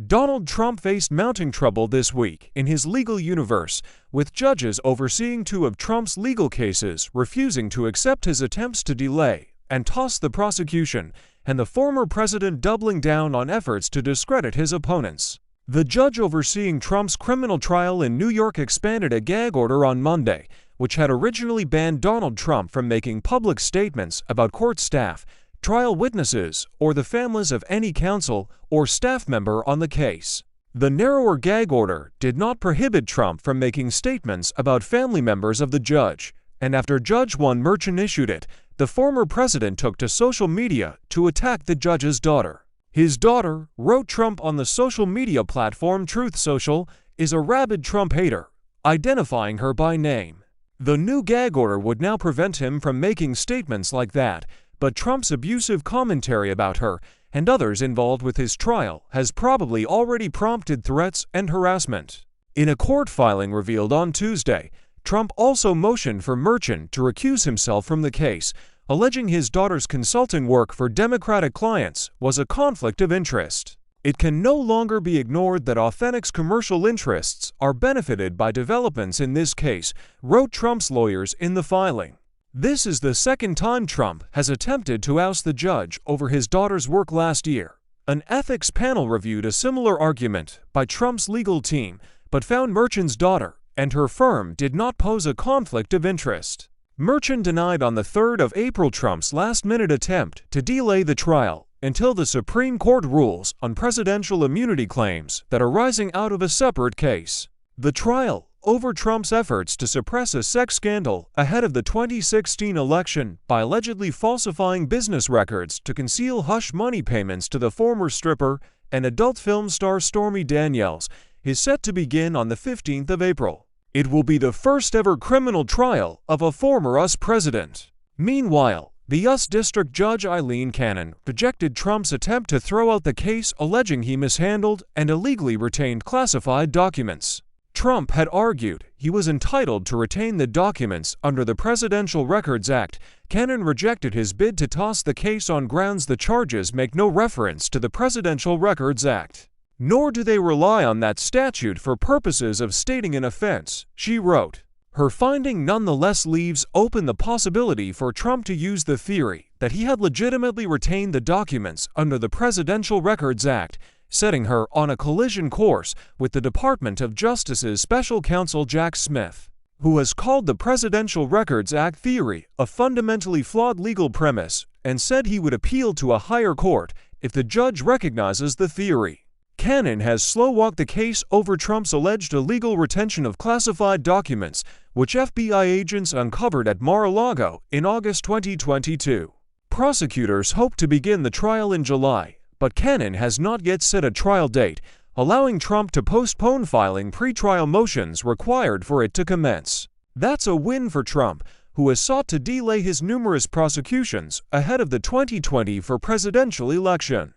Donald Trump faced mounting trouble this week in his legal universe, with judges overseeing two of Trump's legal cases refusing to accept his attempts to delay and toss the prosecution, and the former president doubling down on efforts to discredit his opponents. The judge overseeing Trump's criminal trial in New York expanded a gag order on Monday, which had originally banned Donald Trump from making public statements about court staff, trial witnesses, or the families of any counsel or staff member on the case. The narrower gag order did not prohibit Trump from making statements about family members of the judge, and after Judge Merchan issued it, the former president took to social media to attack the judge's daughter. His daughter, wrote Trump on the social media platform Truth Social, is a rabid Trump hater, identifying her by name. The new gag order would now prevent him from making statements like that, but Trump's abusive commentary about her and others involved with his trial has probably already prompted threats and harassment. In a court filing revealed on Tuesday, Trump also motioned for Merchan to recuse himself from the case, alleging his daughter's consulting work for Democratic clients was a conflict of interest. It can no longer be ignored that Authentic's commercial interests are benefited by developments in this case, wrote Trump's lawyers in the filing. This is the second time Trump has attempted to oust the judge over his daughter's work last year. An ethics panel reviewed a similar argument by Trump's legal team, but found Merchan's daughter and her firm did not pose a conflict of interest. Merchan denied on the 3rd of April Trump's last-minute attempt to delay the trial until the Supreme Court rules on presidential immunity claims that are rising out of a separate case. The trial over Trump's efforts to suppress a sex scandal ahead of the 2016 election by allegedly falsifying business records to conceal hush money payments to the former stripper and adult film star Stormy Daniels is set to begin on the 15th of April. It will be the first-ever criminal trial of a former US president. Meanwhile, the US District Judge Eileen Cannon rejected Trump's attempt to throw out the case, alleging he mishandled and illegally retained classified documents. Trump had argued he was entitled to retain the documents under the Presidential Records Act. Cannon rejected his bid to toss the case on grounds the charges make no reference to the Presidential Records Act. Nor do they rely on that statute for purposes of stating an offense, she wrote. Her finding nonetheless leaves open the possibility for Trump to use the theory that he had legitimately retained the documents under the Presidential Records Act, setting her on a collision course with the Department of Justice's special counsel Jack Smith, who has called the Presidential Records Act theory a fundamentally flawed legal premise and said he would appeal to a higher court if the judge recognizes the theory. Cannon has slow-walked the case over Trump's alleged illegal retention of classified documents, which FBI agents uncovered at Mar-a-Lago in August 2022. Prosecutors hope to begin the trial in July, but Cannon has not yet set a trial date, allowing Trump to postpone filing pre-trial motions required for it to commence. That's a win for Trump, who has sought to delay his numerous prosecutions ahead of the 2020 presidential election.